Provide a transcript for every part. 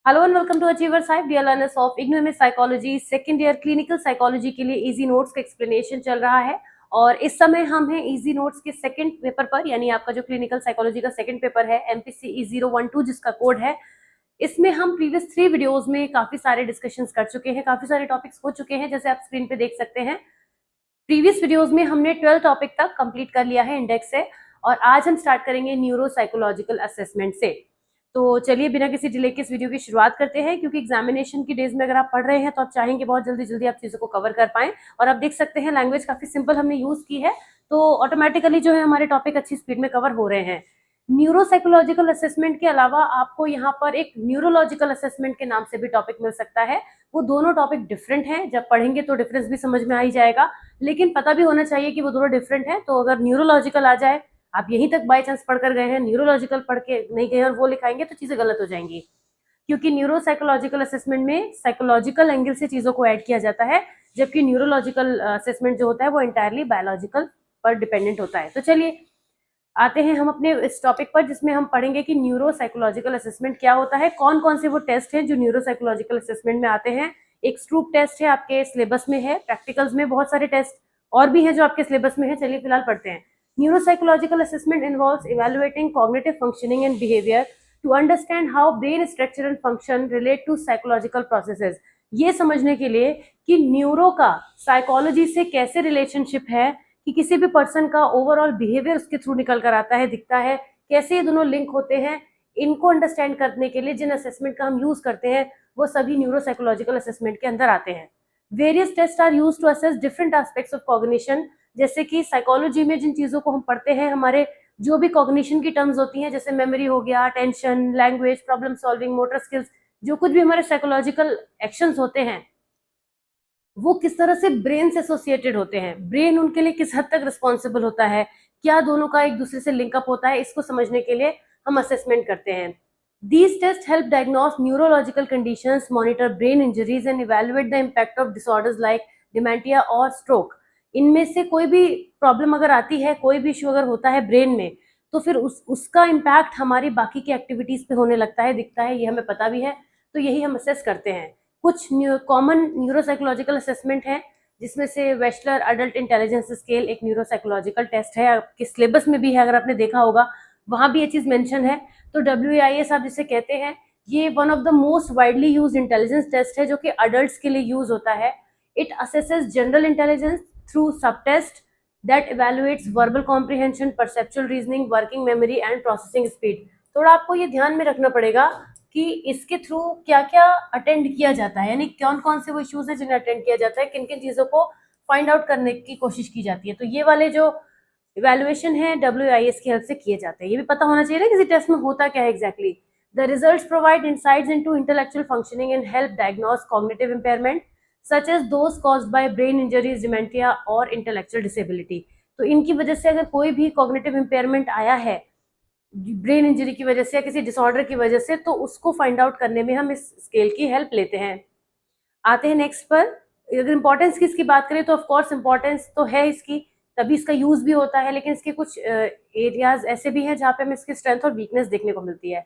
Hello and welcome to Achievers Hive dear learners of Ignomics psychology second year clinical psychology के लिए easy notes का explanation चल रहा है। और इस समय हम हैं इजी नोट्स के सेकंड पेपर पर, यानी आपका जो क्लिनिकल साइकोलॉजी का सेकंड पेपर है एमपीसी 012 जिसका कोड है। इसमें हम प्रीवियस 3 वीडियोस में काफी सारे डिस्कशंस कर चुके हैं, काफी सारे टॉपिक्स हो चुके हैं, जैसे आप स्क्रीन पे देख सकते हैं। प्रीवियस वीडियोस में हमने 12 टॉपिक तक कंप्लीट कर लिया है इंडेक्स से, और आज हम स्टार्ट करेंगे न्यूरो साइकोलॉजिकल असेसमेंट से। तो चलिए बिना किसी डिले के इस वीडियो की शुरुआत करते हैं, क्योंकि एग्जामिनेशन की डेज में अगर आप पढ़ रहे हैं तो आप चाहेंगे बहुत जल्दी जल्दी आप चीजों को कवर कर पाएं। और आप देख सकते हैं लैंग्वेज काफी सिंपल हमने यूज की है, तो ऑटोमेटिकली जो है हमारे टॉपिक अच्छी स्पीड में कवर हो रहे हैं। न्यूरोसाइकोलॉजिकल असेसमेंट के अलावा आपको यहाँ पर एक न्यूरोलॉजिकल असेसमेंट के नाम से भी टॉपिक मिल सकता है। वो दोनों टॉपिक डिफरेंट हैं, जब पढ़ेंगे तो डिफरेंस भी समझ में आ ही जाएगा, लेकिन पता भी होना चाहिए कि वो दोनों डिफरेंट है। तो अगर न्यूरोलॉजिकल आ जाए, आप यहीं तक बाय चांस पढ़कर गए हैं, न्यूरोलॉजिकल पढ़ के नहीं गए और वो लिखाएंगे तो चीजें गलत हो जाएंगी, क्योंकि न्यूरो साइकोलॉजिकल असेसमेंट में साइकोलॉजिकल एंगल से चीजों को ऐड किया जाता है, जबकि न्यूरोलॉजिकल असेसमेंट जो होता है वो इंटायरली बायोलॉजिकल पर डिपेंडेंट होता है। तो चलिए आते हैं हम अपने इस टॉपिक पर, जिसमें हम पढ़ेंगे कि न्यूरो साइकोलॉजिकल असेसमेंट क्या होता है, कौन कौन से वो टेस्ट हैं जो न्यूरो साइकोलॉजिकल असेसमेंट में आते हैं। एक स्ट्रूप टेस्ट है, आपके सिलेबस में है, प्रैक्टिकल्स में बहुत सारे टेस्ट और भी हैं जो आपके सिलेबस में है। चलिए फिलहाल पढ़ते हैं। Neuropsychological assessment involves evaluating cognitive functioning and behaviour to understand how brain structure and function relate to psychological processes. ये समझने के लिए कि न्यूरो का साइकोलॉजी से कैसे रिलेशनशिप है, कि किसी भी पर्सन का ओवरऑल बिहेवियर उसके थ्रू निकल कर आता है, दिखता है, कैसे ये दोनों लिंक होते हैं। इनको अंडरस्टैंड करने के लिए जिन असेसमेंट का हम यूज करते हैं वो सभी न्यूरोसाइकोलॉजिकल असेसमेंट के अंदर आते हैं। Various test are use to assess different aspects of cognition. जैसे कि साइकोलॉजी में जिन चीजों को हम पढ़ते हैं, हमारे जो भी कॉग्निशन की टर्म्स होती हैं, जैसे मेमोरी हो गया, attention, language, problem solving, motor skills, जो कुछ भी हमारे साइकोलॉजिकल एक्शंस होते हैं वो किस तरह से ब्रेन से एसोसिएटेड होते हैं, ब्रेन उनके लिए किस हद तक रिस्पॉन्सिबल होता है, क्या दोनों का एक दूसरे से लिंकअप होता है, इसको समझने के लिए हम असेसमेंट करते हैं। These tests help diagnose neurological conditions, monitor brain injuries and evaluate the impact of disorders like dementia और stroke। इनमें से कोई भी प्रॉब्लम अगर आती है, कोई भी इशू अगर होता है ब्रेन में, तो फिर उसका इम्पैक्ट हमारी बाकी की एक्टिविटीज पे होने लगता है, दिखता है, ये हमें पता भी है। तो यही हम असेस करते हैं। कुछ कॉमन न्यूरोसाइकोलॉजिकल असेसमेंट है, जिसमें से वेस्लर अडल्ट इंटेलिजेंस स्केल एक न्यूरोसाइकोलॉजिकल टेस्ट है, आपके सिलेबस में भी है, अगर आपने देखा होगा वहां भी ये चीज मेंशन है। तो WAIS आप जिसे कहते हैं, ये one of the most widely use intelligence test है जो कि अडल्ट के लिए यूज होता है। It assesses general intelligence through subtest that evaluates verbal comprehension, perceptual reasoning, working memory and processing speed. थोड़ा आपको ये ध्यान में रखना पड़ेगा कि इसके थ्रू क्या क्या अटेंड किया जाता है, यानी कौन कौन से वो इश्यूज है जिन्हें अटेंड किया जाता है, किन किन चीजों को फाइंड आउट करने की कोशिश की जाती है। तो ये वाले जो इवेल्युएशन है WIS की हेल्प से किए जाते हैं। ये भी पता होना चाहिए ना किसी टेस्ट में होता क्या है exactly. The results provide insights into intellectual functioning and help diagnose cognitive impairment such as those caused by brain injuries, dementia और इंटेलेक्चुअल डिसेबिलिटी। तो इनकी वजह से अगर कोई भी कॉग्निटिव इम्पेयरमेंट आया है ब्रेन इंजरी की वजह से या किसी डिसऑर्डर की वजह से, तो उसको फाइंड आउट करने में हम इस स्केल की हेल्प लेते हैं। आते हैं नेक्स्ट पर। अगर इंपॉर्टेंस की इसकी बात करें तो ऑफकोर्स इंपॉर्टेंस तो है इसकी, तभी इसका यूज भी होता है, लेकिन इसके कुछ एरियाज ऐसे भी हैं जहाँ पे हमें इसकी स्ट्रेंथ और वीकनेस देखने को मिलती है।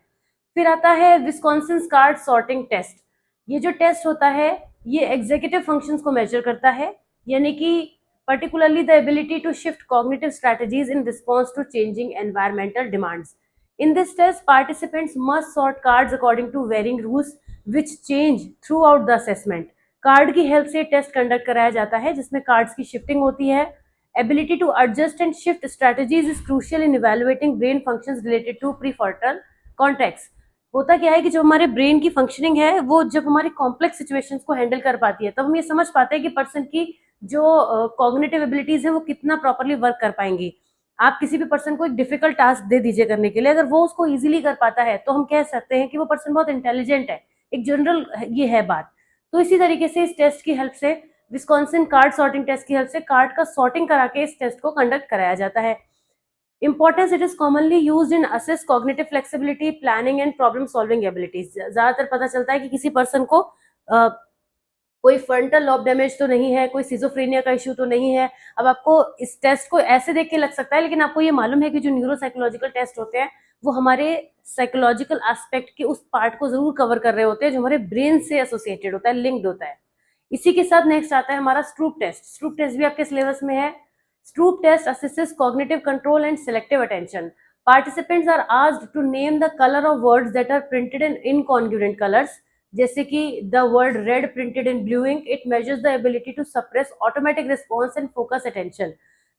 फिर आता है विस्कॉन्सिन कार्ड सॉर्टिंग टेस्ट। ये जो टेस्ट होता है ये एग्जीक्यूटिव फंक्शंस को मेजर करता है, यानी कि particularly the ability to shift cognitive strategies in response to changing environmental demands. In this test, participants must sort cards according to varying rules which change throughout the assessment. Card की help से test conduct कराया जाता है, जिसमें cards की shifting होती है। Ability to adjust and shift strategies is crucial in evaluating brain functions related to prefrontal cortex. होता क्या है कि जो हमारे ब्रेन की फंक्शनिंग है वो जब हमारी कॉम्प्लेक्स सिचुएशंस को हैंडल कर पाती है, तब हम ये समझ पाते हैं कि पर्सन की जो कॉग्निटिव एबिलिटीज है वो कितना प्रॉपरली वर्क कर पाएंगी। आप किसी भी पर्सन को एक डिफिकल्ट टास्क दे दीजिए करने के लिए, अगर वो उसको इजीली कर पाता है तो हम कह सकते हैं कि वो पर्सन बहुत इंटेलिजेंट है। एक जनरल ये है बात। तो इसी तरीके से इस टेस्ट की हेल्प से, विस्कॉन्सिन कार्ड सॉर्टिंग टेस्ट की हेल्प से, कार्ड का सॉर्टिंग करा के इस टेस्ट को कंडक्ट कराया जाता है। Importance, it is commonly used in assess cognitive flexibility, planning and problem solving abilities। ज्यादातर पता चलता है कि किसी पर्सन को कोई फ्रंटल लॉब डैमेज तो नहीं है, कोई सिजोफ्रेनिया का इश्यू तो नहीं है। अब आपको इस टेस्ट को ऐसे देख के लग सकता है, लेकिन आपको ये मालूम है कि जो न्यूरोसाइकोलॉजिकल टेस्ट होते हैं वो हमारे साइकोलॉजिकल एस्पेक्ट के उस पार्ट को जरूर कवर कर रहे होते हैं जो हमारे ब्रेन से एसोसिएटेड होता है, लिंक्ड होता है। इसी के साथ नेक्स्ट आता है हमारा स्ट्रूप टेस्ट। स्ट्रूप टेस्ट भी आपके सिलेबस में है। Stroop test assesses cognitive control and selective attention. Participants are asked to name the color of words that are printed in incongruent colors. जैसे कि the word red printed in blue ink, it measures the ability to suppress automatic response and focus attention.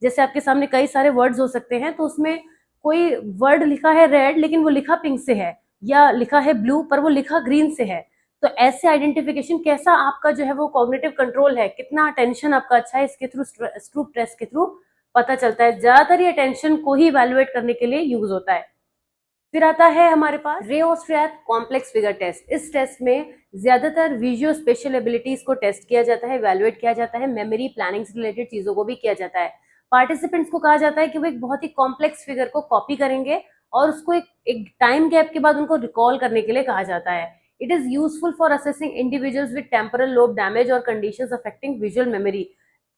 जैसे आपके सामने कई सारे words हो सकते हैं, तो उसमें कोई वर्ड लिखा है रेड लेकिन वो लिखा पिंक से है, या लिखा है ब्लू पर वो लिखा ग्रीन से है। तो ऐसे आइडेंटिफिकेशन कैसा आपका जो है वो कॉग्निटिव कंट्रोल है, कितना अटेंशन आपका अच्छा है, इसके थ्रू स्ट्रूप टेस्ट के थ्रू पता चलता है। ज्यादातर ये अटेंशन को ही इवैल्यूएट करने के लिए यूज होता है। फिर आता है हमारे पास रे ऑस्ट्रियाक कॉम्प्लेक्स फिगर टेस्ट। इस टेस्ट में ज्यादातर विजुअल स्पेशल एबिलिटीज को टेस्ट किया जाता है, इवैल्यूएट किया जाता है, मेमोरी प्लानिंग से रिलेटेड चीजों को भी किया जाता है। पार्टिसिपेंट्स को कहा जाता है कि वो एक बहुत ही कॉम्प्लेक्स फिगर को कॉपी करेंगे और उसको एक टाइम गैप के बाद उनको रिकॉल करने के लिए कहा जाता है। It is useful for assessing individuals with temporal lobe damage और कंडीशंस अफेक्टिंग विजुअल मेमोरी।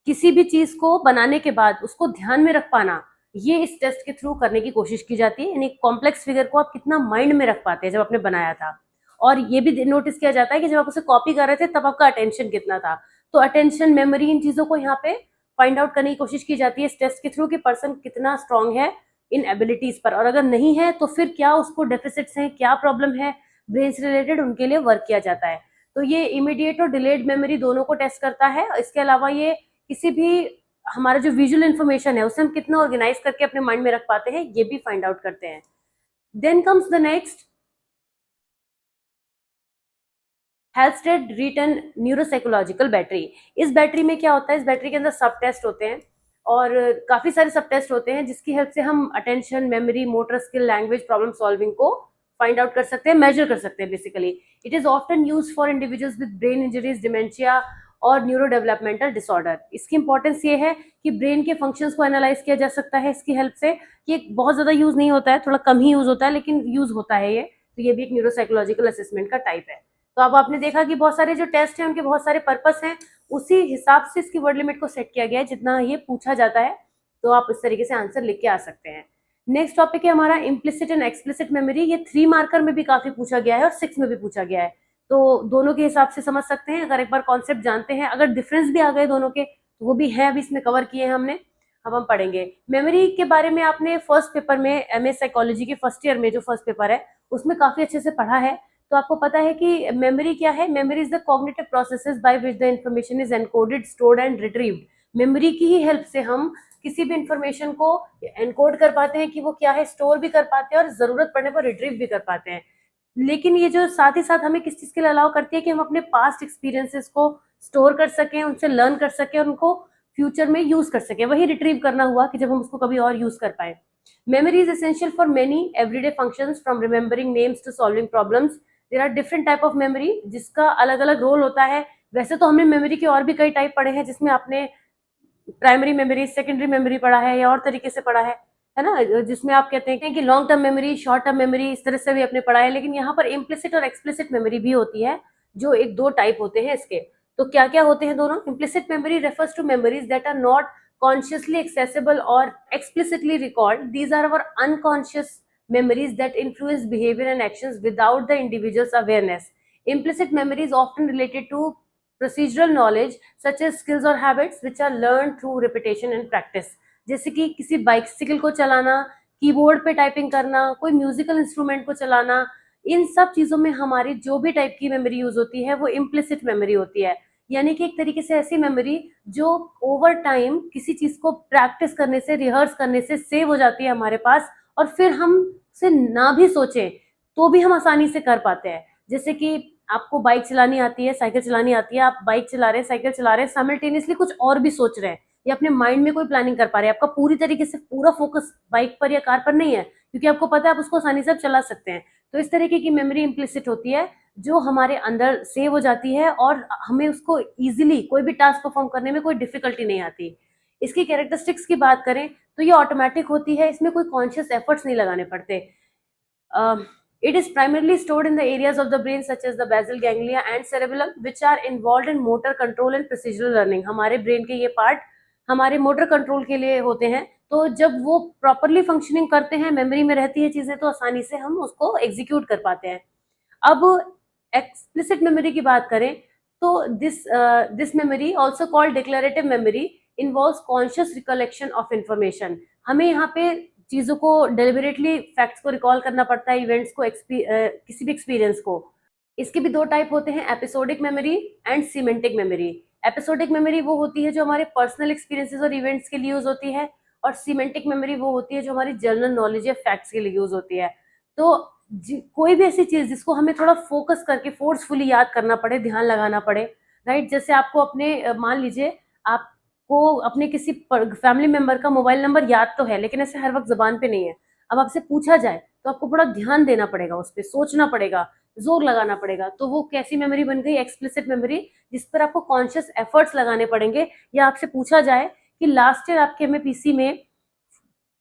किसी भी चीज को बनाने के बाद उसको ध्यान में रख पाना, ये इस टेस्ट के थ्रू करने की कोशिश की जाती है। यानी कॉम्प्लेक्स फिगर को आप कितना माइंड में रख पाते हैं जब आपने बनाया था। और ये भी नोटिस किया जाता है कि जब आप उसे कॉपी कर रहे थे तब आपका अटेंशन कितना था। तो अटेंशन, मेमोरी, इन चीजों को यहाँ पे फाइंड आउट करने की कोशिश की जाती है इस टेस्ट के थ्रू कि पर्सन कितना स्ट्रांग है इन एबिलिटीज पर, और अगर नहीं है तो फिर क्या उसको डेफिसिट्स हैं, क्या प्रॉब्लम है ब्रेन से रिलेटेड, उनके लिए वर्क किया जाता है। तो ये इमीडिएट और डिलेड मेमोरी दोनों को टेस्ट करता है। इसके अलावा ये किसी भी हमारा जो विजुअल इन्फॉर्मेशन है उसे हम कितना ऑर्गेनाइज करके अपने माइंड में रख पाते हैं, ये भी फाइंड आउट करते हैं। Then comes the next Halstead Reitan neuropsychological battery. इस बैटरी में क्या होता है, इस बैटरी के अंदर सब टेस्ट होते हैं और काफी सारे सब टेस्ट होते हैं जिसकी हेल्प से हम attention, memory, motor skill, language, problem solving को फाइंड आउट कर सकते हैं, मेजर कर सकते हैं basically. It is often used for individuals with brain injuries, dementia और न्यूरो डेवलपमेंटल डिसऑर्डर। इसकी इंपॉर्टेंस ये है कि ब्रेन के फंक्शंस को एनालाइज किया जा सकता है इसकी हेल्प से। ये बहुत ज्यादा यूज नहीं होता है, थोड़ा कम ही यूज होता है, लेकिन यूज होता है ये। तो ये भी एक न्यूरोसाइकोलॉजिकल असेसमेंट का टाइप है। तो अब आपने देखा कि बहुत सारे जो टेस्ट हैं उनके बहुत सारे पर्पस हैं, उसी हिसाब से इसकी वर्ड लिमिट को सेट किया गया है जितना ये पूछा जाता है। तो आप इस तरीके से आंसर लिख के आ सकते हैं। नेक्स्ट टॉपिक है हमारा इम्प्लिसिट एंड एक्सप्लिसिट मेमोरी। ये 3 मार्कर में भी काफी पूछा गया है और 6 में भी पूछा गया है, तो दोनों के हिसाब से समझ सकते हैं अगर एक बार कॉन्सेप्ट जानते हैं। अगर डिफरेंस भी आ गए दोनों के तो वो भी है, अभी इसमें कवर किए हैं हमने, अब हम पढ़ेंगे। मेमोरी के बारे में आपने फर्स्ट पेपर में एमए साइकोलॉजी के फर्स्ट ईयर में जो फर्स्ट पेपर है उसमें काफी अच्छे से पढ़ा है। तो आपको पता है कि मेमोरी क्या है। Memory is the cognitive processes by which the information is encoded, stored and retrieved. Memory की ही हेल्प से हम किसी भी इंफॉर्मेशन को एनकोड कर पाते हैं कि वो क्या है, स्टोर भी कर पाते हैं और जरूरत पड़ने पर रिट्रीव भी कर पाते हैं। लेकिन ये जो साथ ही साथ हमें किस चीज के लिए अलाउ करती है कि हम अपने पास्ट एक्सपीरियंसेस को स्टोर कर सकें, उनसे लर्न कर सकें और उनको फ्यूचर में यूज कर सकें। वही रिट्रीव करना हुआ कि जब हम उसको कभी और यूज कर पाए। Memory is essential for many everyday functions from remembering names to solving problems. There are different type of memory जिसका अलग अलग रोल होता है। वैसे तो हमने मेमोरी के और भी कई टाइप पढ़े हैं जिसमें आपने प्राइमरी मेमोरी, सेकेंडरी मेमोरी पढ़ा है या और तरीके से पढ़ा है ना, जिसमें आप कहते हैं कि long term memory, short term memory, इस तरह से भी आपने पढ़ा है। लेकिन यहाँ पर इम्प्लिसिट और एक्सप्लिसिट मेमोरी भी होती है, जो एक दो टाइप होते हैं इसके। तो क्या क्या होते हैं दोनों? Implicit memory refers to memories that are not consciously accessible or explicitly recalled. These are our unconscious memories that influence behavior and actions without the individual's awareness. Implicit memory is often related to procedural knowledge such as skills or habits which are learned through repetition and practice. जैसे कि किसी bicycle को चलाना, keyboard पे typing करना, कोई musical instrument को चलाना, इन सब चीजों में हमारी जो भी टाइप की मेमोरी यूज होती है वो इम्प्लिसिट मेमोरी होती है। यानी कि एक तरीके से ऐसी मेमोरी जो ओवर टाइम किसी चीज को प्रैक्टिस करने से, रिहर्स करने से सेव हो जाती है हमारे पास, और फिर हम से ना भी सोचें तो भी हम आसानी से कर पाते हैं। जैसे कि आपको बाइक चलानी आती है, साइकिल चलानी आती है, आप बाइक चला रहे हैं, साइकिल चला रहे हैं, साइमल्टेनियसली कुछ और भी सोच रहे हैं या अपने माइंड में कोई प्लानिंग कर पा रहे हैं। आपका पूरी तरीके से पूरा फोकस बाइक पर या कार पर नहीं है, क्योंकि आपको पता है आप उसको आसानी से चला सकते हैं। तो इस तरीके की मेमोरी इम्प्लिसिट होती है जो हमारे अंदर सेव हो जाती है और हमें उसको इजीली कोई भी टास्क परफॉर्म करने में कोई डिफिकल्टी नहीं आती। इसकी कैरेक्टरिस्टिक्स की बात करें तो ये ऑटोमेटिक होती है, इसमें कोई कॉन्शियस एफर्ट्स नहीं लगाने पड़ते। It is primarily stored in the areas of the brain such as the basal ganglia and cerebellum, which are involved in motor control and procedural learning. हमारे ब्रेन के ये पार्ट हमारे मोटर कंट्रोल के लिए होते हैं, तो जब वो प्रॉपरली फंक्शनिंग करते हैं, मेमोरी में रहती है चीजें, तो आसानी से हम उसको एग्जीक्यूट कर पाते हैं। अब एक्सप्लिसिट मेमोरी की बात करें तो this memory also called declarative memory involves conscious recollection of information. हमें यहाँ पे चीजों को डेलिबरेटली फैक्ट्स को रिकॉल करना पड़ता है, इवेंट्स को, किसी भी एक्सपीरियंस को। इसके भी दो टाइप होते हैं, episodic memory and semantic memory. Episodic memory वो होती है जो हमारे पर्सनल एक्सपीरियंसेस और इवेंट्स के लिए यूज होती है, और सीमेंटिक मेमोरी वो होती है जो हमारी जनरल नॉलेज या फैक्ट्स के लिए यूज होती है। तो कोई भी ऐसी चीज जिसको हमें थोड़ा फोकस करके फोर्सफुली याद करना पड़े, ध्यान लगाना पड़े, राइट। जैसे आपको अपने मान लीजिए आपको अपने किसी फैमिली मेंबर का मोबाइल नंबर याद तो है, लेकिन ऐसे हर वक्त जबान पे नहीं है। अब आपसे पूछा जाए तो आपको बड़ा ध्यान देना पड़ेगा, उस पर सोचना पड़ेगा, जोर लगाना पड़ेगा। तो वो कैसी मेमोरी बन गई? एक्सप्लिसिट मेमोरी, जिस पर आपको कॉन्शियस एफर्ट्स लगाने पड़ेंगे। या आपसे पूछा जाए कि लास्ट ईयर आपके एमएपीसी में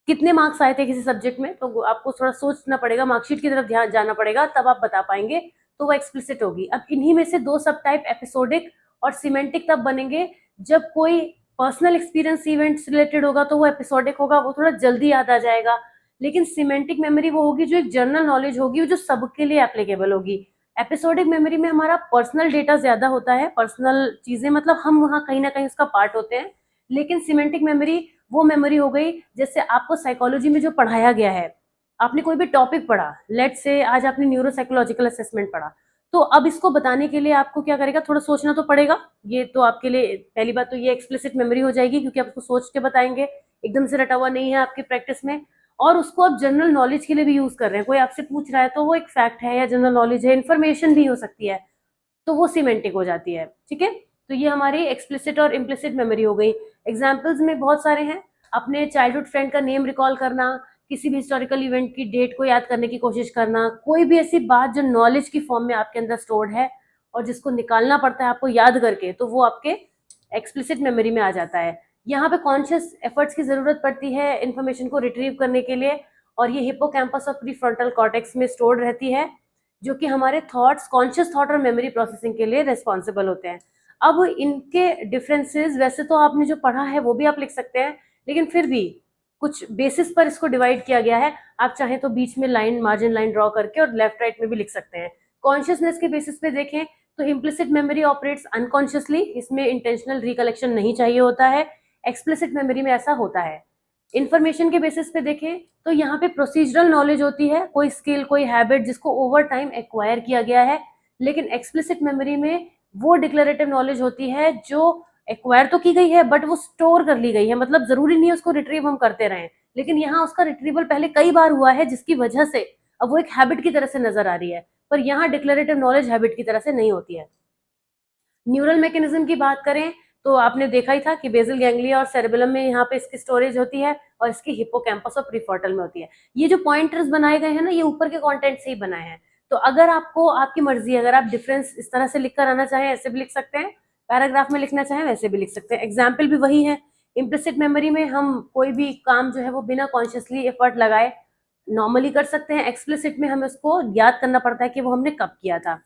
कितने मार्क्स आए थे किसी सब्जेक्ट में, तो आपको थोड़ा सोचना पड़ेगा, मार्कशीट की तरफ ध्यान जाना पड़ेगा, तब आप बता पाएंगे, तो वो एक्सप्लिसिट होगी। अब इन्हीं में से दो सब टाइप, एपिसोडिक और सीमेंटिक, तब बनेंगे जब कोई पर्सनल एक्सपीरियंस इवेंट्स रिलेटेड होगा तो वो एपिसोडिक होगा, वो थोड़ा जल्दी याद आ जाएगा। लेकिन सीमेंटिक मेमोरी वो होगी जो एक जनरल नॉलेज होगी, जो सबके लिए एप्लीकेबल होगी। एपिसोडिक मेमोरी में हमारा पर्सनल डेटा ज्यादा होता है, पर्सनल चीजें, मतलब हम वहाँ कहीं ना कहीं उसका पार्ट होते हैं। लेकिन सीमेंटिक मेमोरी वो मेमोरी हो गई, जैसे आपको साइकोलॉजी में जो पढ़ाया गया है, आपने कोई भी टॉपिक पढ़ा, लेट से आज आपने न्यूरो साइकोलॉजिकल असेसमेंट पढ़ा, तो अब इसको बताने के लिए आपको क्या करेगा, थोड़ा सोचना तो पड़ेगा। ये तो आपके लिए पहली बात तो ये एक्सप्लिसिट मेमोरी हो जाएगी, क्योंकि आप उसको सोच के बताएंगे, एकदम से रटा हुआ नहीं है आपकी प्रैक्टिस में। और उसको आप जनरल नॉलेज के लिए भी यूज कर रहे हैं, कोई आपसे पूछ रहा है तो वो एक फैक्ट है या जनरल नॉलेज है, इन्फॉर्मेशन भी हो सकती है, तो वो सीमेंटिक हो जाती है। ठीक है, तो ये हमारी एक्सप्लिसिट और इम्प्लिसिट मेमोरी हो गई। एग्जाम्पल्स में बहुत सारे हैं, अपने चाइल्डहुड फ्रेंड का नेम रिकॉल करना, किसी भी हिस्टोरिकल इवेंट की डेट को याद करने की कोशिश करना, कोई भी ऐसी बात जो नॉलेज की फॉर्म में आपके अंदर स्टोर्ड है और जिसको निकालना पड़ता है आपको याद करके, तो वो आपके एक्सप्लिसिट मेमोरी में आ जाता है। यहाँ पे कॉन्शियस एफर्ट्स की जरूरत पड़ती है इन्फॉर्मेशन को रिट्रीव करने के लिए, और ये हिप्पोकैम्पस और प्रीफ्रंटल कॉर्टेक्स में स्टोर्ड रहती है, जो कि हमारे थॉट्स, कॉन्शियस थॉट और मेमोरी प्रोसेसिंग के लिए रिस्पॉन्सिबल होते हैं। अब इनके डिफरेंसेस वैसे तो आपने जो पढ़ा है वो भी आप लिख सकते हैं, लेकिन फिर भी कुछ बेसिस पर इसको डिवाइड किया गया है। आप चाहें तो बीच में लाइन, मार्जिन लाइन ड्रॉ करके और लेफ्ट राइट में भी लिख सकते हैं। कॉन्शियसनेस के बेसिस पे देखें तो इम्प्लिसिट मेमोरी ऑपरेट्स अनकॉन्शियसली, इसमें इंटेंशनल रिकलेक्शन नहीं चाहिए होता है। एक्सप्लिसिट मेमोरी में ऐसा होता है। इंफॉर्मेशन के बेसिस पे देखें तो यहाँ पे प्रोसीजरल नॉलेज होती है, कोई स्किल, कोई हैबिट जिसको ओवर टाइम एक्वायर किया गया है। लेकिन एक्सप्लिसिट मेमोरी में वो डिक्लेरेटिव नॉलेज होती है जो एक्वायर तो की गई है बट वो स्टोर कर ली गई है, मतलब जरूरी नहीं है उसको रिट्रीव हम करते रहें, लेकिन यहाँ उसका रिट्रीवल पहले कई बार हुआ है, जिसकी वजह से अब वो एक हैबिट की तरह से नजर आ रही है। पर यहाँ डिक्लेरेटिव नॉलेज हैबिट की तरह से नहीं होती है। न्यूरल मैकेनिज्म की बात करें तो आपने देखा ही था कि बेसल गैंग्लिया और सेरेबेलम में यहाँ पे इसकी स्टोरेज होती है, और इसकी हिप्पोकैम्पस और प्रीफ्रंटल में होती है। ये जो पॉइंटर्स बनाए गए हैं ना, ये ऊपर के कंटेंट से ही बनाए हैं। तो अगर आपको, आपकी मर्जी, अगर आप डिफरेंस इस तरह से लिख कर आना चाहें ऐसे भी लिख सकते हैं, पैराग्राफ में लिखना चाहें वैसे भी लिख सकते हैं। एग्जाम्पल भी वही है। इम्प्लिसिट मेमोरी में हम कोई भी काम जो है वो बिना कॉन्शियसली एफर्ट लगाए नॉर्मली कर सकते हैं। एक्सप्लिसिट में हमें उसको याद करना पड़ता है कि वो हमने कब किया था।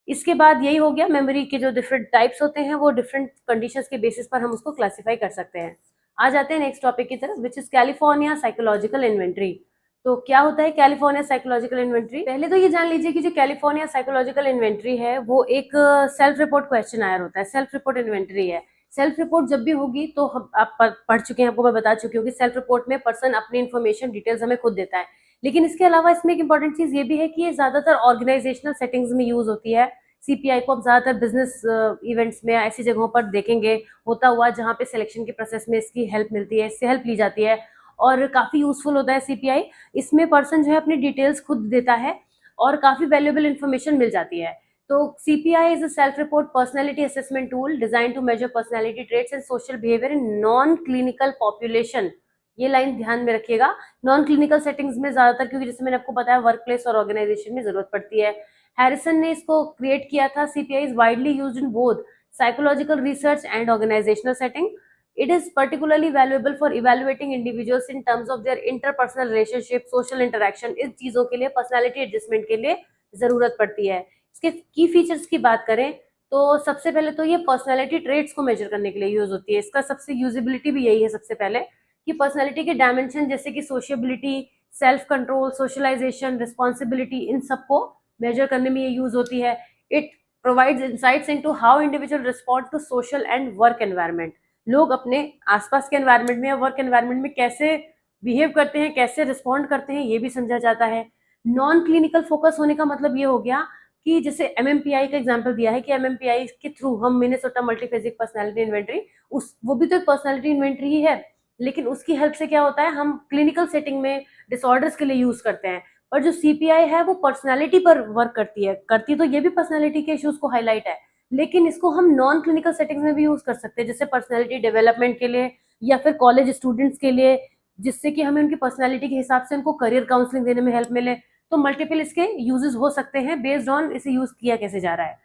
इसके बाद यही हो गया, मेमोरी के जो डिफरेंट टाइप्स होते हैं वो डिफरेंट कंडीशंस के बेसिस पर हम उसको क्लासिफाई कर सकते हैं। आ जाते हैं नेक्स्ट टॉपिक की तरफ, which is California psychological inventory. तो क्या होता है कैलिफोर्निया साइकोलॉजिकल इन्वेंट्री? पहले तो ये जान लीजिए कि जो कैलिफोर्निया साइकोलॉजिकल इन्वेंट्री है वो एक सेल्फ रिपोर्ट क्वेश्चनायर होता है, सेल्फ रिपोर्ट इन्वेंट्री है। सेल्फ रिपोर्ट जब भी होगी तो आप पढ़ चुके हैं, आपको मैं बता चुकी हूँ कि सेल्फ रिपोर्ट में पर्सन अपनी इन्फॉर्मेशन डिटेल्स हमें खुद देता है। लेकिन इसके अलावा इसमें एक इंपॉर्टेंट चीज ये भी है कि ये ज्यादातर ऑर्गेनाइजेशनल सेटिंग्स में यूज होती है। सीपीआई को आप ज्यादातर बिजनेस इवेंट्स में, ऐसी जगहों पर देखेंगे होता हुआ जहाँ पे सिलेक्शन के प्रोसेस में इसकी हेल्प मिलती है, इससे हेल्प ली जाती है, और काफी यूजफुल होता है सीपीआई। इसमें पर्सन जो है अपनी डिटेल्स खुद देता है और काफी वैल्यूएबल इंफॉर्मेशन मिल जाती है। तो CPI is a self report personality assessment tool design to measure personality traits and social behaviour in non clinical population. ये लाइन ध्यान में रखिएगा, नॉन क्लिनिकल सेटिंग्स में ज्यादातर, क्योंकि जैसे मैंने आपको बताया वर्क प्लेस और ऑर्गेनाइजेशन में जरूरत पड़ती है। हैरिसन ने इसको क्रिएट किया था। CPI is widely used in both psychological research and organisational setting. It is particularly valuable for evaluating individuals in terms of their interpersonal relationship, social interaction. इस चीजों के लिए पर्सनालिटी एडजस्टमेंट के लिए जरूरत पड़ती है। इसके की फीचर्स की बात करें तो सबसे पहले तो ये पर्सनालिटी ट्रेट्स को मेजर करने के लिए यूज होती है। इसका सबसे यूजिबिलिटी भी यही है सबसे पहले कि पर्सनालिटी के डायमेंशन जैसे कि sociability, self control, socialization, responsibility, इन सबको मेजर करने में ये यूज होती है। It provides insights into how individual respond to social and work environment. लोग अपने आसपास के एनवायरनमेंट में या वर्क एनवायरनमेंट में कैसे बिहेव करते हैं, कैसे रिस्पॉन्ड करते हैं, ये भी समझा जाता है। नॉन क्लिनिकल फोकस होने का मतलब ये हो गया कि जैसे एमएमपीआई का एग्जांपल दिया है कि एमएमपीआई के थ्रू हम मिनेसोटा मल्टीफेजिक पर्सनालिटी इन्वेंटरी, उस वो भी तो एक पर्सनालिटी इन्वेंटरी ही है, लेकिन उसकी हेल्प से क्या होता है, हम क्लिनिकल सेटिंग में डिसऑर्डर्स के लिए यूज करते हैं। और जो सीपीआई है वो पर्सनालिटी पर वर्क करती है, करती तो ये भी पर्सनालिटी के इश्यूज को हाईलाइट है, लेकिन इसको हम नॉन क्लिनिकल सेटिंग्स में भी यूज कर सकते हैं, जैसे पर्सनालिटी डेवलपमेंट के लिए या फिर कॉलेज स्टूडेंट्स के लिए, जिससे कि हमें उनकी पर्सनालिटी के हिसाब से उनको करियर काउंसलिंग देने में हेल्प मिले। तो मल्टीपल इसके यूजेस हो सकते हैं बेस्ड ऑन इसे यूज किया कैसे जा रहा है।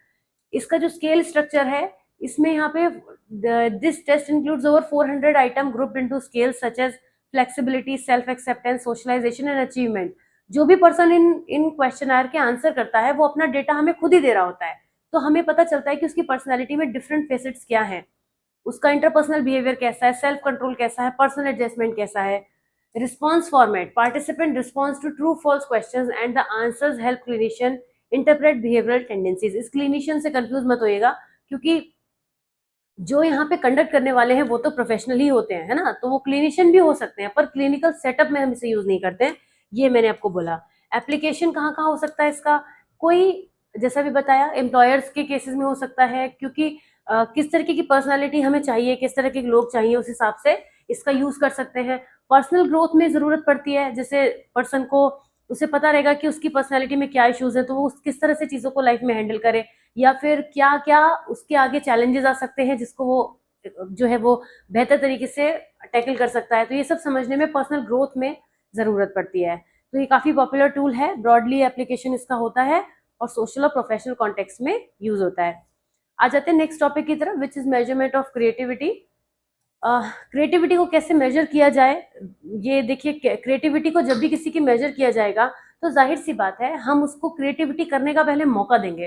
इसका जो स्केल स्ट्रक्चर है, इसमें यहाँ पे this test includes over 400 item grouped into scales such as flexibility, self acceptance, socialisation and achievement. जो भी पर्सन इन क्वेश्चनर के आंसर करता है वो अपना डेटा हमें खुद ही दे रहा होता है, तो हमें पता चलता है कि उसकी पर्सनैलिटी में डिफरेंट फेसेट्स क्या हैं, उसका इंटरपर्सनल बिहेवियर कैसा है, सेल्फ कंट्रोल कैसा है, पर्सनल एडजस्टमेंट कैसा है। Response format, participant response to true false questions and the answers help clinician interpret behavioural tendencies. इस क्लिनिशियन से कंफ्यूज मत होइएगा, क्योंकि जो यहाँ पे कंडक्ट करने वाले हैं वो तो प्रोफेशनल ही होते हैं, है ना, तो वो क्लिनिशियन भी हो सकते हैं, पर क्लिनिकल सेटअप में हम इसे यूज नहीं करते हैं, ये मैंने आपको बोला। एप्लीकेशन कहाँ कहाँ हो सकता है इसका, कोई जैसा भी बताया एम्प्लॉयर्स के केसेस में हो सकता है, क्योंकि किस तरीके की पर्सनालिटी हमें चाहिए, किस तरह के लोग चाहिए, उस हिसाब से इसका यूज कर सकते हैं। पर्सनल ग्रोथ में जरूरत पड़ती है, जैसे पर्सन को उसे पता रहेगा कि उसकी पर्सनालिटी में क्या इश्यूज है, तो वो किस तरह से चीजों को लाइफ में हैंडल करे, या फिर क्या क्या उसके आगे चैलेंजेस आ सकते हैं जिसको वो जो है वो बेहतर तरीके से टैकल कर सकता है। तो ये सब समझने में पर्सनल ग्रोथ में जरूरत पड़ती है। तो ये काफी पॉपुलर टूल है, ब्रॉडली एप्लीकेशन इसका होता है और सोशल और प्रोफेशनल कॉन्टेक्स्ट में यूज होता है। आ जाते हैं नेक्स्ट टॉपिक की तरफ, which is measurement of creativity. Creativity को कैसे मेजर किया जाए, ये देखिए, क्रिएटिविटी को जब भी किसी की मेजर किया जाएगा तो जाहिर सी बात है हम उसको क्रिएटिविटी करने का पहले मौका देंगे,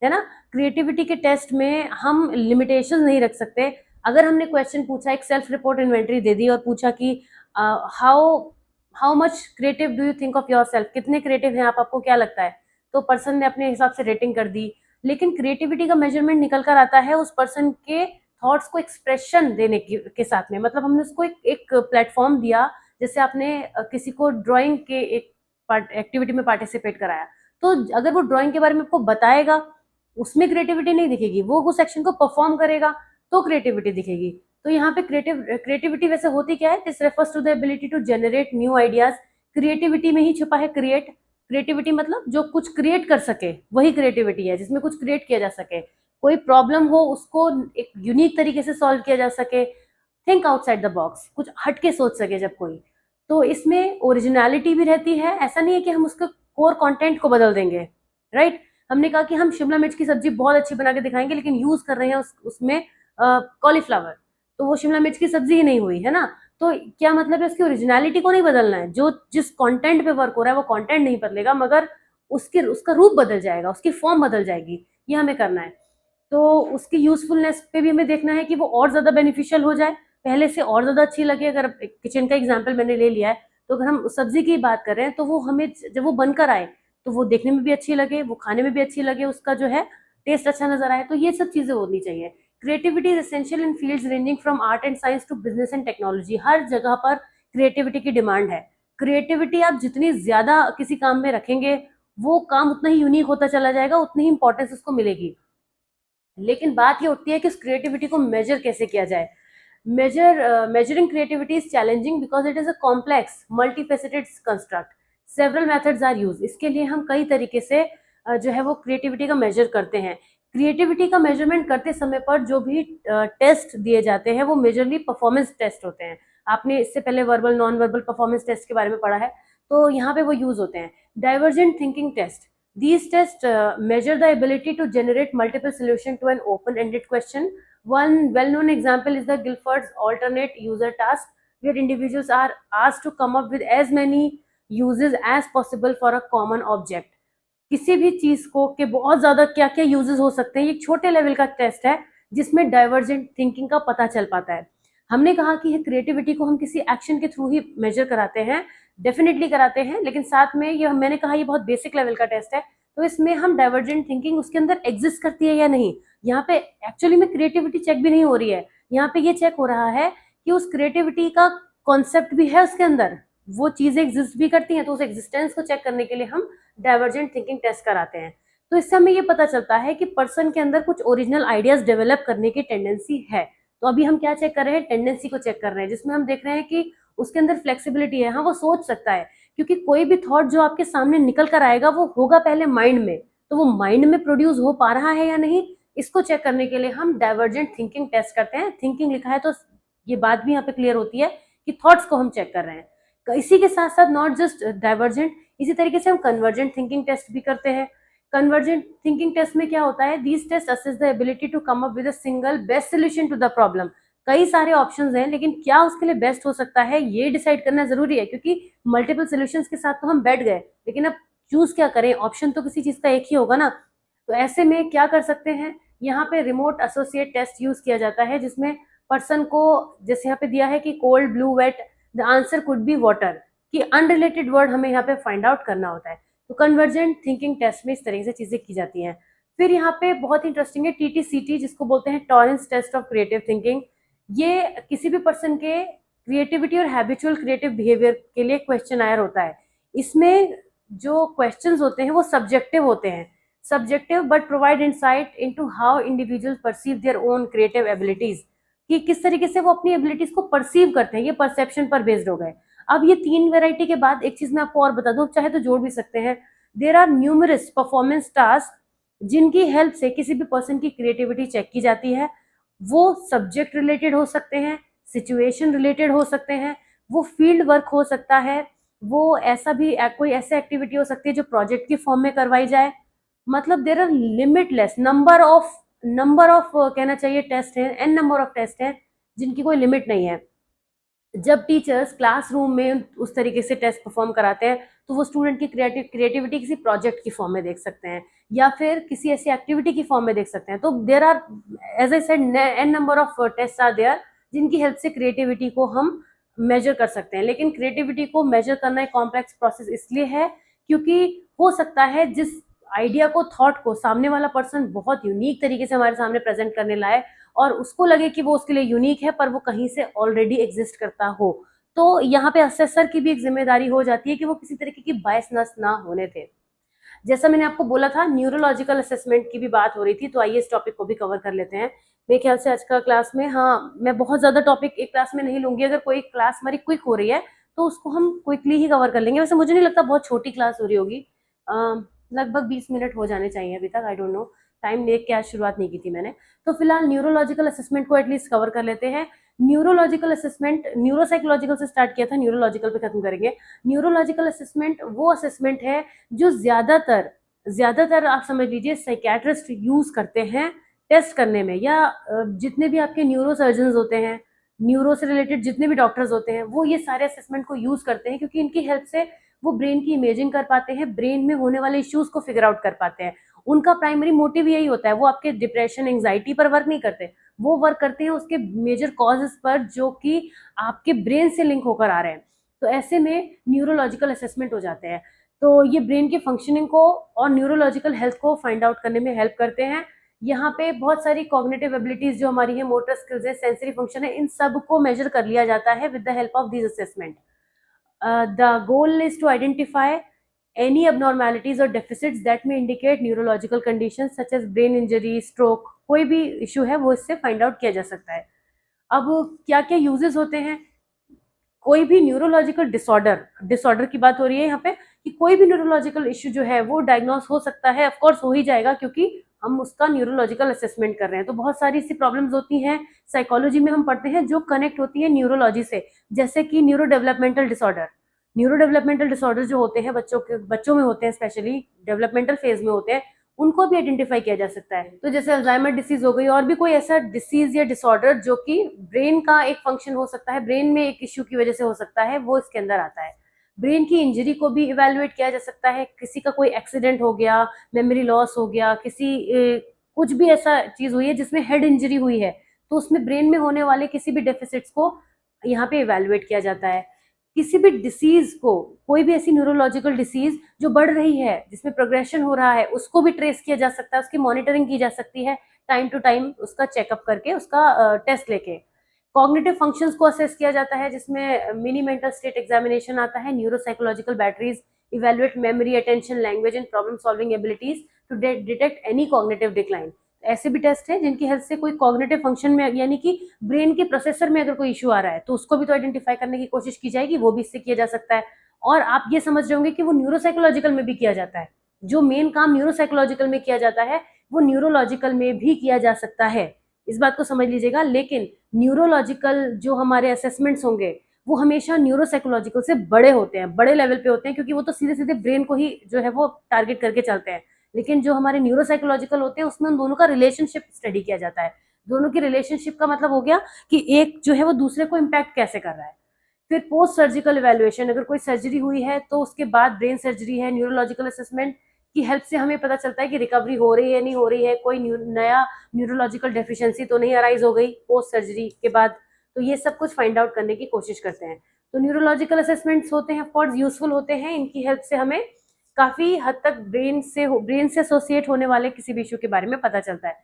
है ना। क्रिएटिविटी के टेस्ट में हम लिमिटेशन नहीं रख सकते। अगर हमने क्वेश्चन पूछा, एक सेल्फ रिपोर्ट इन्वेंटरी दे दी और पूछा कि how how much creative do you think of your self, कितने क्रिएटिव हैं आप, आपको क्या लगता है, तो पर्सन ने अपने हिसाब से रेटिंग कर दी। लेकिन क्रिएटिविटी का मेजरमेंट निकल कर आता है उस पर्सन के थॉट्स को एक्सप्रेशन देने के साथ में, मतलब हमने उसको एक प्लेटफॉर्म दिया, जैसे आपने किसी को ड्राइंग के एक एक्टिविटी में पार्टिसिपेट कराया, तो अगर वो ड्राइंग के बारे में आपको बताएगा, उसमें क्रिएटिविटी नहीं दिखेगी, वो उस एक्शन को परफॉर्म करेगा तो क्रिएटिविटी दिखेगी। तो यहाँ पे क्रिएटिविटी वैसे होती क्या है, this refers to the ability to generate new ideas. Creativity में ही छुपा है क्रिएटिविटी मतलब जो कुछ क्रिएट कर सके, वही क्रिएटिविटी है, जिसमें कुछ क्रिएट किया जा सके, कोई प्रॉब्लम हो उसको एक यूनिक तरीके से सॉल्व किया जा सके, थिंक आउटसाइड द बॉक्स, कुछ हट के सोच सके जब कोई, तो इसमें ओरिजिनलिटी भी रहती है। ऐसा नहीं है कि हम उसके कोर कंटेंट को बदल देंगे, राइट। हमने कहा कि हम शिमला मिर्च की सब्जी बहुत अच्छी बना के दिखाएंगे, लेकिन यूज कर रहे हैं उसमें कॉलीफ्लावर, तो वो शिमला मिर्च की सब्जी ही नहीं हुई, है ना। तो क्या मतलब है, उसकी ओरिजिनलिटी को नहीं बदलना है, जो जिस कंटेंट पे वर्क हो रहा है वो कंटेंट नहीं बदलेगा, मगर उसका रूप बदल जाएगा, उसकी फॉर्म बदल जाएगी, ये हमें करना है। तो उसकी यूजफुलनेस पे भी हमें देखना है कि वो और ज्यादा बेनिफिशियल हो जाए, पहले से और ज्यादा अच्छी लगे। अगर किचन का एग्जाम्पल मैंने ले लिया है, तो अगर हम सब्जी की बात कर रहे हैं तो वो हमें जब वो बनकर आए तो वो देखने में भी अच्छी लगे, वो खाने में भी अच्छी लगे, उसका जो है टेस्ट अच्छा नजर आए, तो ये सब चीजें होनी चाहिए। Creativity is essential in fields ranging from art and science to business and technology. हर जगह पर क्रिएटिविटी की डिमांड है। क्रिएटिविटी आप जितनी ज्यादा किसी काम में रखेंगे, वो काम उतना ही यूनिक होता चला जाएगा, उतनी ही इंपॉर्टेंस उसको मिलेगी। लेकिन बात ये उठती है कि उस क्रिएटिविटी को मेजर कैसे किया जाए। Measuring creativity is challenging because it is a complex multifaceted construct. Several methods are use. इसके लिए हम कई तरीके से जो है वो क्रिएटिविटी का मेजर करते हैं। क्रिएटिविटी का मेजरमेंट करते समय पर जो भी टेस्ट दिए जाते हैं वो मेजरली परफॉर्मेंस टेस्ट होते हैं। आपने इससे पहले verbal non verbal performance test के बारे में पढ़ा है, तो यहाँ पे वो यूज होते हैं। Divergent thinking test, these tests measure the ability to generate multiple solution to an open-ended question. One well-known example is the Guilford's alternate user task, where individuals are asked to come up with as many uses as possible for a common object. किसी भी चीज को के बहुत ज्यादा क्या क्या uses हो सकते हैं, ये एक छोटे लेवल का टेस्ट है जिसमें डाइवर्जेंट थिंकिंग का पता चल पाता है। हमने कहा कि क्रिएटिविटी को हम किसी एक्शन के थ्रू ही मेजर कराते हैं, डेफिनेटली कराते हैं, लेकिन साथ में ये मैंने कहा ये बहुत बेसिक लेवल का टेस्ट है, तो इसमें हम डाइवर्जेंट थिंकिंग उसके अंदर एग्जिस्ट करती है या नहीं, यहाँ पे एक्चुअली में क्रिएटिविटी चेक भी नहीं हो रही है, यहाँ पे ये चेक हो रहा है कि उस क्रिएटिविटी का कॉन्सेप्ट भी है उसके अंदर, वो चीजें एग्जिस्ट भी करती हैं, तो उस एग्जिस्टेंस को चेक करने के लिए हम डाइवर्जेंट थिंकिंग टेस्ट कराते हैं। तो इससे हमें ये पता चलता है कि पर्सन के अंदर कुछ ओरिजिनल आइडियाज डेवलप करने की टेंडेंसी है। तो अभी हम क्या चेक कर रहे हैं, टेंडेंसी को चेक कर रहे हैं, जिसमें हम देख रहे हैं कि उसके अंदर फ्लेक्सिबिलिटी है, हाँ वो सोच सकता है, क्योंकि कोई भी थॉट जो आपके सामने निकल कर आएगा वो होगा पहले माइंड में, तो वो माइंड में प्रोड्यूस हो पा रहा है या नहीं, इसको चेक करने के लिए हम डाइवर्जेंट थिंकिंग टेस्ट करते हैं। थिंकिंग लिखा है तो ये बात भी यहाँ पे क्लियर होती है कि थॉट्स को हम चेक कर रहे हैं। इसी के साथ साथ नॉट जस्ट डाइवर्जेंट, इसी तरीके से हम कन्वर्जेंट थिंकिंग टेस्ट भी करते हैं। कन्वर्जेंट थिंकिंग टेस्ट में क्या होता है, these test assess the ability to come up with a single best solution to the problem. कई सारे ऑप्शंस हैं, लेकिन क्या उसके लिए बेस्ट हो सकता है ये डिसाइड करना जरूरी है, क्योंकि मल्टीपल सोल्यूशंस के साथ तो हम बैठ गए, लेकिन अब चूज क्या करें, ऑप्शन तो किसी चीज का एक ही होगा ना। तो ऐसे में क्या कर सकते हैं, यहाँ पे रिमोट एसोसिएट टेस्ट यूज किया जाता है, जिसमें पर्सन को, जैसे यहाँ पे दिया है कि cold, blue, wet, the answer could be water, कि अनरिलेटेड वर्ड हमें यहाँ पे फाइंड आउट करना होता है। तो कन्वर्जेंट थिंकिंग टेस्ट में इस तरीके से चीजें की जाती हैं। फिर यहाँ पे बहुत इंटरेस्टिंग है TTCT, जिसको बोलते हैं Torrance test of creative thinking. ये किसी भी पर्सन के क्रिएटिविटी और हैबिचुअल क्रिएटिव बिहेवियर के लिए क्वेश्चन आयर होता है। इसमें जो क्वेश्चंस होते हैं वो सब्जेक्टिव होते हैं, subjective but provide insight into how individual perceive their own creative abilities, कि किस तरीके से वो अपनी एबिलिटीज को परसीव करते हैं, ये परसेप्शन पर बेस्ड हो गए। अब ये 3 वैरायटी के बाद एक चीज मैं आपको और बता दूं, चाहे तो जोड़ भी सकते हैं। There are numerous performance task जिनकी हेल्प से किसी भी पर्सन की क्रिएटिविटी चेक की जाती है। वो सब्जेक्ट रिलेटेड हो सकते हैं, सिचुएशन रिलेटेड हो सकते हैं, वो फील्ड वर्क हो सकता है, वो ऐसा भी कोई ऐसी एक्टिविटी हो सकती है जो प्रोजेक्ट की फॉर्म में करवाई जाए। मतलब there are limitless number of कहना चाहिए टेस्ट है, n नंबर ऑफ टेस्ट है जिनकी कोई लिमिट नहीं है। जब टीचर्स क्लासरूम में उस तरीके से टेस्ट परफॉर्म कराते हैं, तो वो स्टूडेंट की क्रिएटिविटी किसी प्रोजेक्ट की फॉर्म में देख सकते हैं, या फिर किसी ऐसी एक्टिविटी की फॉर्म में देख सकते हैं। तो there are, as I said, n number of test are there जिनकी हेल्प से क्रिएटिविटी को हम मेजर कर सकते हैं। लेकिन क्रिएटिविटी को मेजर करना एक कॉम्प्लेक्स प्रोसेस इसलिए है क्योंकि हो सकता है जिस आइडिया को, थॉट को सामने वाला पर्सन बहुत यूनिक तरीके से हमारे सामने प्रेजेंट करने लाए, और उसको लगे कि वो उसके लिए यूनिक है, पर वो कहीं से ऑलरेडी एग्जिस्ट करता हो। तो यहाँ पे असेसर की भी एक जिम्मेदारी हो जाती है कि वो किसी तरीके की बायसनेस ना होने थे। जैसा मैंने आपको बोला था, न्यूरोलॉजिकल असेसमेंट की भी बात हो रही थी, तो आइए इस टॉपिक को भी कवर कर लेते हैं। मेरे ख्याल से आज का क्लास में, हाँ, मैं बहुत ज्यादा टॉपिक एक क्लास में नहीं लूंगी। अगर कोई क्लास हमारी क्विक हो रही है तो उसको हम क्विकली ही कवर कर लेंगे। वैसे मुझे नहीं लगता बहुत छोटी क्लास हो रही होगी, लगभग 20 मिनट हो जाने चाहिए अभी तक, आई डोंट नो, टाइम देख के आज शुरुआत नहीं की थी मैंने। तो फिलहाल न्यूरोलॉजिकल असेसमेंट को एटलीस्ट कवर कर लेते हैं। न्यूरोलॉजिकल असेसमेंट न्यूरोसाइकोलॉजिकल से स्टार्ट किया था, न्यूरोलॉजिकल पे खत्म करेंगे। न्यूरोलॉजिकल असेसमेंट वो असेसमेंट है जो ज्यादातर आप समझ लीजिए साइकियाट्रिस्ट यूज करते हैं टेस्ट करने में, या जितने भी आपके न्यूरो सर्जन होते हैं, न्यूरो से रिलेटेड जितने भी डॉक्टर्स होते हैं, वो ये सारे असेसमेंट को यूज करते हैं, क्योंकि इनकी हेल्प से वो ब्रेन की इमेजिंग कर पाते हैं, ब्रेन में होने वाले इश्यूज को फिगर आउट कर पाते हैं। उनका प्राइमरी मोटिव यही होता है, वो आपके डिप्रेशन, एंजाइटी पर वर्क नहीं करते, वो वर्क करते हैं उसके मेजर कॉजेस पर जो कि आपके ब्रेन से लिंक होकर आ रहे हैं। तो ऐसे में न्यूरोलॉजिकल असेसमेंट हो जाते हैं। तो ये ब्रेन की फंक्शनिंग को और न्यूरोलॉजिकल हेल्थ को फाइंड आउट करने में हेल्प करते हैं। यहाँ पे बहुत सारी कॉग्निटिव एबिलिटीज जो हमारी है, मोटर स्किल्स है, सेंसरी फंक्शन है, इन सब को मेजर कर लिया जाता है with the help of this assessment. The goal is to identify any abnormalities or deficits that may indicate neurological conditions such as brain injury, stroke, कोई भी इश्यू है वो इससे फाइंड आउट किया जा सकता है। अब क्या क्या यूजेस होते हैं, कोई भी न्यूरोलॉजिकल डिसऑर्डर की बात हो रही है यहाँ पे, कि कोई भी न्यूरोलॉजिकल इश्यू जो है वो डायग्नोस हो सकता है, ऑफ कोर्स हो ही जाएगा, क्योंकि हम उसका न्यूरोलॉजिकल असेसमेंट कर रहे हैं। तो बहुत सारी ऐसी प्रॉब्लम्स होती हैं साइकोलॉजी में हम पढ़ते हैं जो कनेक्ट होती है न्यूरोलॉजी से, जैसे कि न्यूरो डेवलपमेंटल डिसऑर्डर जो होते हैं बच्चों में होते हैं, स्पेशली डेवलपमेंटल फेज में होते हैं, उनको भी आइडेंटिफाई किया जा सकता है। तो जैसे अल्जाइमर डिसीज हो गई, और भी कोई ऐसा डिसीज या डिसऑर्डर जो कि ब्रेन का एक फंक्शन हो सकता है, ब्रेन में एक इश्यू की वजह से हो सकता है, वो इसके अंदर आता है। ब्रेन की इंजरी को भी इवेल्युएट किया जा सकता है। किसी का कोई एक्सीडेंट हो गया, मेमोरी लॉस हो गया, कुछ भी ऐसा चीज हुई है जिसमें हेड इंजरी हुई है, तो उसमें ब्रेन में होने वाले किसी भी डेफिसिट्स को यहाँ पे इवेल्युएट किया जाता है। किसी भी डिसीज को, कोई भी ऐसी न्यूरोलॉजिकल डिसीज जो बढ़ रही है, जिसमें प्रोग्रेशन हो रहा है, उसको भी ट्रेस किया जा सकता है, उसकी मॉनिटरिंग की जा सकती है टाइम टू टाइम, उसका चेकअप करके, उसका टेस्ट लेके। कॉग्निटिव फंक्शंस को असेस किया जाता है, जिसमें मिनी मेंटल स्टेट एग्जामिनेशन आता है, neuropsychological batteries evaluate memory, attention, language and problem solving abilities to detect any cognitive decline. ऐसे भी टेस्ट है जिनकी हेल्प से कोई कॉग्निटिव फंक्शन में, यानी कि ब्रेन के प्रोसेसर में अगर कोई इश्यू आ रहा है, तो उसको भी तो आइडेंटिफाई करने की कोशिश की जाएगी, वो भी इससे किया जा सकता है। और आप ये समझ रहे होंगे कि वो न्यूरोसाइकोलॉजिकल में भी किया जाता है। जो मेन काम न्यूरोसाइकोलॉजिकल में किया जाता है, वो न्यूरोलॉजिकल में भी किया जा सकता है, इस बात को समझ लीजिएगा। लेकिन न्यूरोलॉजिकल जो हमारे असेसमेंट्स होंगे, वो हमेशा न्यूरोसाइकोलॉजिकल से बड़े होते हैं, बड़े लेवल पे होते हैं, क्योंकि वो तो सीधे सीधे ब्रेन को ही जो है वो टारगेट करके चलते हैं। लेकिन जो हमारे न्यूरोसाइकोलॉजिकल होते हैं, उसमें उन दोनों का रिलेशनशिप स्टडी किया जाता है। दोनों की रिलेशनशिप का मतलब हो गया कि एक जो है वो दूसरे को इम्पैक्ट कैसे कर रहा है। फिर पोस्ट सर्जिकल इवेल्युएशन, अगर कोई सर्जरी हुई है तो उसके बाद ब्रेन सर्जरी है, न्यूरोलॉजिकल असेसमेंट की हेल्प से हमें पता चलता है कि रिकवरी हो रही है नहीं हो रही है, कोई नया न्यूरोलॉजिकल डेफिशिएंसी तो नहीं अराइज हो गई पोस्ट सर्जरी के बाद। तो ये सब कुछ फाइंड आउट करने की कोशिश करते हैं। तो न्यूरोलॉजिकल असेसमेंट्स होते हैं, ऑफकोर्स यूजफुल होते हैं। इनकी हेल्प से हमें काफी हद तक ब्रेन से एसोसिएट होने वाले किसी भी इशू के बारे में पता चलता है।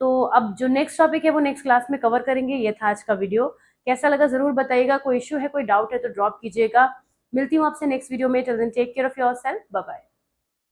तो अब जो नेक्स्ट टॉपिक है वो नेक्स्ट क्लास में कवर करेंगे। ये था आज का वीडियो। कैसा लगा जरूर बताइएगा। कोई इशू है, कोई डाउट है तो ड्रॉप कीजिएगा। मिलती हूँ आपसे नेक्स्ट वीडियो में। Till then take care of yourself. Bye bye.